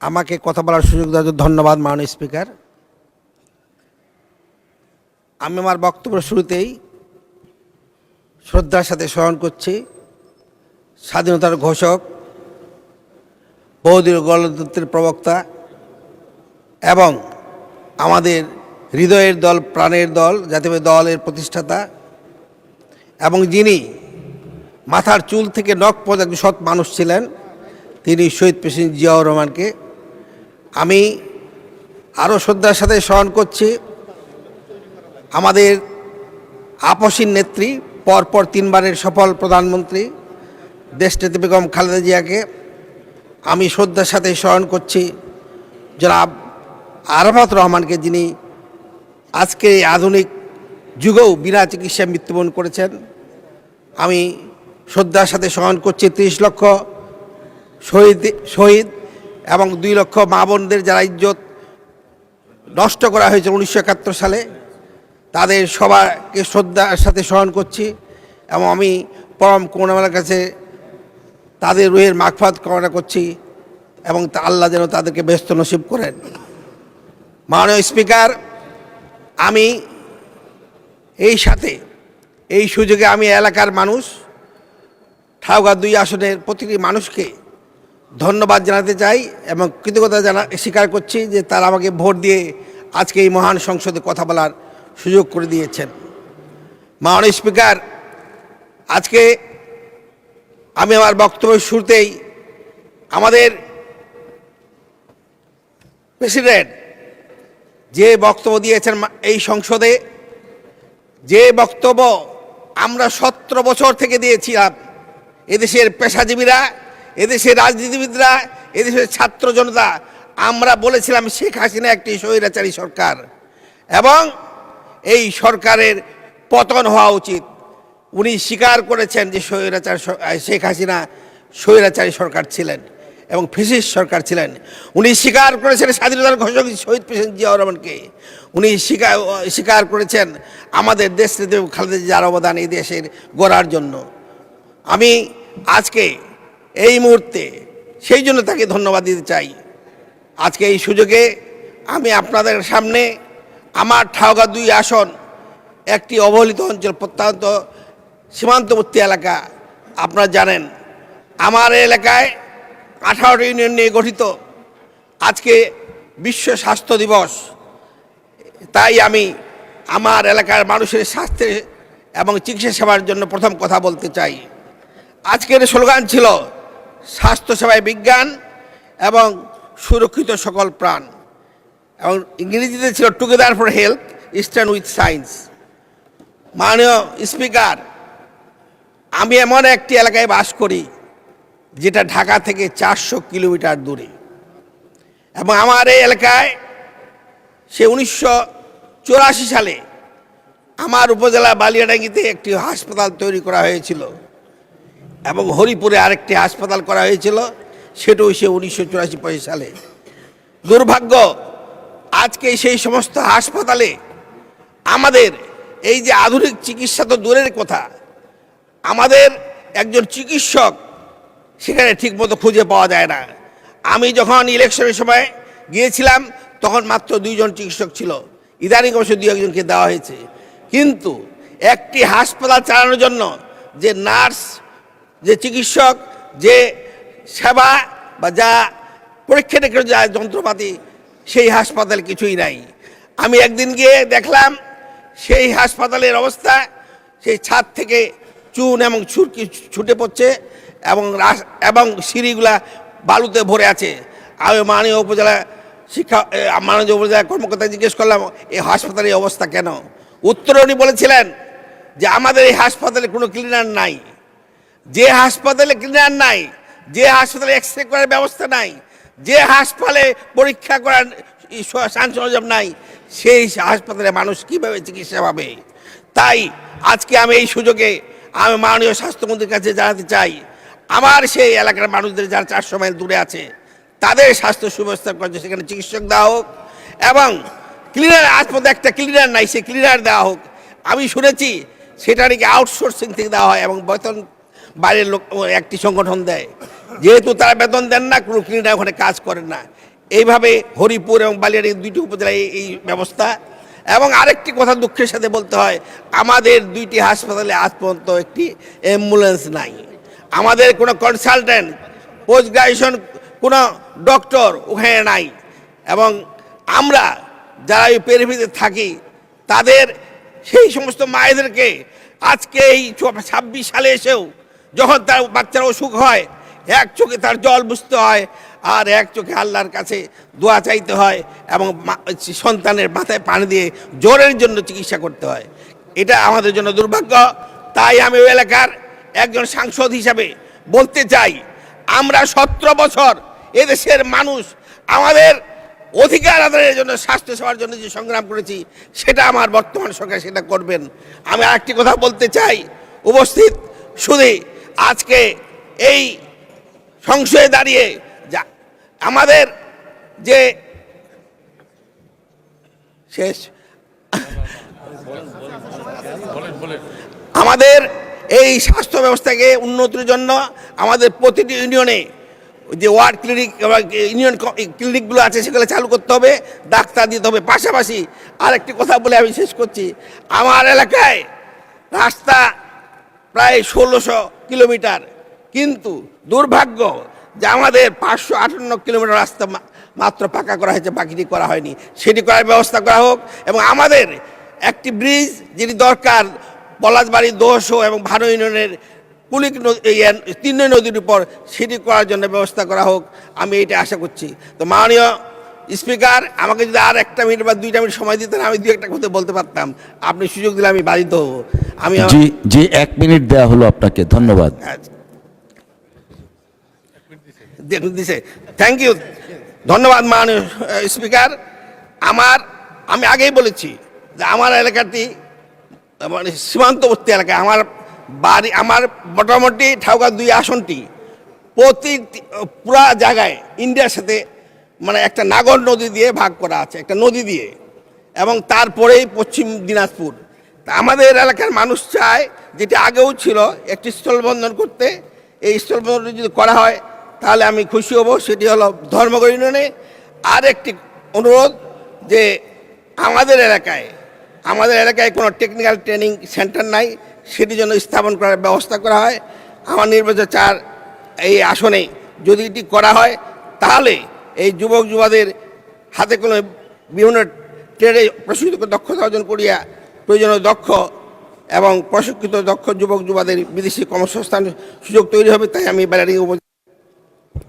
আমাকে কথা বলার সুযোগ দেওয়ার জন্য ধন্যবাদ মাননীয় স্পিকার। আমি আমার বক্তব্যের শুরুতেই শ্রদ্ধার সাথে স্মরণ করছি স্বাধীনতার ঘোষক, বহুদলীয় গণতন্ত্রের প্রবক্তা এবং আমাদের হৃদয়ের দল, প্রাণের দল, জাতীয় দলের প্রতিষ্ঠাতা এবং যিনি মাথার চুল থেকে নখ পর্যন্ত সৎ মানুষ ছিলেন, তিনি শহীদ প্রেসিডেন্ট জিয়াউর রহমানকে আমি আরও শ্রদ্ধার সাথে স্মরণ করছি। আমাদের আপসীন নেত্রী, পরপর 3 বারের সফল প্রধানমন্ত্রী দেশনেত্রী বেগম খালেদা জিয়াকে আমি শ্রদ্ধার সাথে স্মরণ করছি। জনাব আরাফাত রহমানকে, যিনি আজকে এই আধুনিক যুগেও বিনা চিকিৎসায় মৃত্যুবরণ করেছেন, আমি শ্রদ্ধার সাথে স্মরণ করছি। 30 লক্ষ শহীদ এবং 2 লক্ষ মা বোনদের যারা ইজ্জত নষ্ট করা হয়েছে 1971 সালে, তাদের সবাইকে শ্রদ্ধার সাথে স্মরণ করছি এবং আমি পরম করুণাময়ের কাছে তাদের রুহের মাগফিরাত কামনা করছি এবং আল্লাহ যেন তাদেরকে ব্যস্ত নসিব করেন। মাননীয় স্পিকার, আমি এই সুযোগে আমি এলাকার মানুষ, ঠাকুরগাঁও 2 আসনের প্রতিটি মানুষকে ধন্যবাদ জানাতে চাই এবং কৃতজ্ঞতা স্বীকার করছি যে তারা আমাকে ভোট দিয়ে আজকে এই মহান সংসদে কথা বলার সুযোগ করে দিয়েছেন। মাননীয় স্পিকার, আজকে আমি আমার বক্তব্যের শুরুতেই আমাদের প্রেসিডেন্ট যে বক্তব্য দিয়েছেন এই সংসদে, যে বক্তব্য আমরা 17 বছর থেকে দিয়েছিলাম, এদেশের পেশাজীবীরা, এদেশের রাজনীতিবিদরা, এদেশের ছাত্র জনতা, আমরা বলেছিলাম শেখ হাসিনা একটি স্বৈরাচারী সরকার এবং এই সরকারের পতন হওয়া উচিত। উনি স্বীকার করেছেন যে শেখ হাসিনা স্বৈরাচারী সরকার ছিলেন এবং ফ্যাসিস্ট সরকার ছিলেন। উনি স্বীকার করেছেন স্বাধীনতার ঘোষক শহীদ প্রেসিডেন্ট জিয়াউর রহমানকে। উনি স্বীকার করেছেন আমাদের দেশ নেত্রী খালেদা জিয়ার অবদান এই দেশের গড়ার জন্য। আমি আজকে এই মুহূর্তে সেই জন্য তাকে ধন্যবাদ দিতে চাই। আজকে এই সুযোগে আমি আপনাদের সামনে আমার ঠাকুরগাঁও 2 আসন একটি অবহেলিত অঞ্চল, প্রত্যন্ত সীমান্তবর্তী এলাকা। আপনারা জানেন আমার এলাকায় 18টি ইউনিয়ন নিয়ে গঠিত। আজকে বিশ্ব স্বাস্থ্য দিবস, তাই আমি আমার এলাকার মানুষের স্বাস্থ্যে এবং চিকিৎসা সেবার জন্য প্রথম কথা বলতে চাই। আজকের স্লোগান ছিল স্বাস্থ্যসেবায় বিজ্ঞান এবং সুরক্ষিত সকল প্রাণ, এবং ইংরেজিতে ছিল together for health, stand with science. মাননীয় স্পিকার, আমি এমন একটি এলাকায় বাস করি যেটা ঢাকা থেকে 400 কিলোমিটার দূরে, এবং আমার এই এলাকায় 1984 সালে আমার উপজেলা বালিয়াডাঙ্গিতে একটি হাসপাতাল তৈরি করা হয়েছিল এবং হরিপুরে আরেকটি হাসপাতাল করা হয়েছিল, সেটাও 1984 সালে। দুর্ভাগ্য, আজকে সেই সমস্ত হাসপাতালে আমাদের এই যে আধুনিক চিকিৎসা তো দূরের কথা, আমাদের একজন চিকিৎসক সেখানে ঠিকমতো খুঁজে পাওয়া যায় না। আমি যখন ইলেকশনের সময় গিয়েছিলাম তখন মাত্র 2 জন চিকিৎসক ছিল, ইদানিং অবশ্য 2-1 জনকে দেওয়া হয়েছে। কিন্তু একটি হাসপাতাল চালানোর জন্য যে নার্স, যে চিকিৎসক, যে সেবা বা যা পরীক্ষা নিরীক্ষার যা যন্ত্রপাতি, সেই হাসপাতাল কিছুই নাই। আমি একদিন গিয়ে দেখলাম সেই হাসপাতালের অবস্থা, সেই ছাদ থেকে চুন এবং ছুটকি ছুটে পড়ছে এবং সিঁড়িগুলা বালুতে ভরে আছে। আমি মাননীয় উপজেলা কর্মকর্তা জিজ্ঞেস করলাম এই হাসপাতালের অবস্থা কেন? উত্তরে উনি বলেছিলেন যে আমাদের এই হাসপাতালে কোনো ক্লিনার নাই। যে হাসপাতালে ক্লিনার নাই, যে হাসপাতালে এক্সরে করার ব্যবস্থা নাই, যে হাসপাতালে পরীক্ষা করার সরঞ্জাম নাই, সেই হাসপাতালে মানুষ কীভাবে চিকিৎসা পাবে? তাই আজকে আমি এই সুযোগে আমি মাননীয় স্বাস্থ্যমন্ত্রীর কাছে জানাতে চাই, আমার সেই এলাকার মানুষদের যারা 400 মাইল দূরে আছে তাদের স্বাস্থ্য সুব্যবস্থা করছে, সেখানে চিকিৎসক দেওয়া হোক এবং ক্লিনার, আজ পর্যন্ত একটা ক্লিনার নাই, সে ক্লিনার দেওয়া হোক। আমি শুনেছি সেটা নাকি আউটসোর্সিং থেকে দেওয়া হয় এবং বেতন বাইরের লোক একটি সংগঠন দেয়। যেহেতু তারা বেতন দেন না, কোনো ক্লিনার ওখানে কাজ করেন না। এইভাবে হরিপুর এবং বালিয়াড়ি দুইটি উপজেলায় এই ব্যবস্থা। এবং আরেকটি কথা দুঃখের সাথে বলতে হয়, আমাদের দুইটি হাসপাতালে আজ পর্যন্ত একটি অ্যাম্বুলেন্স নাই। আমাদের কোনো কনসালটেন্ট, পোস্ট গ্রাজুয়েশন কোনো ডক্টর ওখানে নাই। এবং আমরা যারা এই পেরিফেরিতে থাকি তাদের সেই সমস্ত মায়েদেরকে আজকে এই 26 সালে এসেও যখন তার বাচ্চার অসুখ হয়, এক চোখে তার জল বুঝতে হয় আর এক চোখে আল্লাহর কাছে দোয়া চাইতে হয় এবং সন্তানের মাথায় পানি দিয়ে জ্বরের জন্য চিকিৎসা করতে হয়। এটা আমাদের জন্য দুর্ভাগ্য। তাই আমি ওই এলাকার একজন সাংসদ হিসাবে বলতে চাই, আমরা 17 বছর এদেশের মানুষ আমাদের অধিকার আদায়ের জন্য, স্বাস্থ্য সেবার জন্য যে সংগ্রাম করেছি, সেটা আমার বর্তমান সরকার সেটা করবেন। আমি আরেকটি কথা বলতে চাই, উপস্থিত শুধু আজকে এই সংশয়ে দাঁড়িয়ে যা আমাদের যে শেষ আমাদের এই স্বাস্থ্য ব্যবস্থাকে উন্নতির জন্য আমাদের প্রতিটি ইউনিয়নে যে ওয়ার্ড ক্লিনিক ইউনিয়ন ক্লিনিকগুলো আছে সেগুলো চালু করতে হবে, ডাক্তার দিতে হবে। পাশাপাশি আরেকটি কথা বলে আমি শেষ করছি, আমার এলাকায় রাস্তা প্রায় 1600 কিলোমিটার, কিন্তু দুর্ভাগ্য যে আমাদের 558 কিলোমিটার রাস্তা মাত্র পাকা করা হয়েছে, বাকিটি করা হয়নি। সেটি করার ব্যবস্থা করা হোক। এবং আমাদের একটি ব্রিজ যেটি দরকার পলাশবাড়ি, দোহসো এবং ভানো ইউনিয়নের কুলিক তিন নদীর উপর, সেটি করার জন্য ব্যবস্থা করা হোক। আমি এটা আশা করছি। তো মাননীয় স্পিকার, আমাকে যদি আর 1 মিনিট বা 2টা মিনিট সময় দিতেন, আমি 2-একটা কথা বলতে পারতাম। আপনি সুযোগ দিলে আমি বাধিত হব। আমি জি 1 মিনিট দেওয়া হলো আপনাকে, ধন্যবাদ। দিছে, থ্যাংক ইউ, ধন্যবাদ মাননীয় স্পিকার। আমি আগেই বলেছি যে আমার এলাকাটি মানে সীমান্তবর্তী এলাকা। আমার বাড়ি, আমার মোটামুটি ঠাকুর 2 আসনটি পুরা জায়গায় ইন্ডিয়ার সাথে মানে একটা নাগর নদী দিয়ে ভাগ করা আছে, একটা নদী দিয়ে, এবং তারপরেই পশ্চিম দিনাজপুর। তা আমাদের এলাকার মানুষ চায়, যেটা আগেও ছিল, একটি স্থলবন্ধন করতে। এই স্থলবন্ধন যদি করা হয় তাহলে আমি খুশি হব। সেটি হলো ধর্মগড় ইউনিয়নে। আর একটি অনুরোধ যে আমাদের এলাকায় কোনো টেকনিক্যাল ট্রেনিং সেন্টার নাই, সেটি জন্য স্থাপন করার ব্যবস্থা করা হয়। আমার নির্বাচন 4 এই আসনে যদি এটি করা হয় তাহলে এই যুবক যুবাদের হাতে কোনো বিভিন্ন ট্রেডে প্রশিক্ষিত দক্ষতা অর্জন করিয়া প্রয়োজনীয় দক্ষ এবং প্রশিক্ষিত দক্ষ যুবক যুবাদের বিদেশি কর্মসংস্থান সুযোগ তৈরি হবে। তাই আমি বেলারি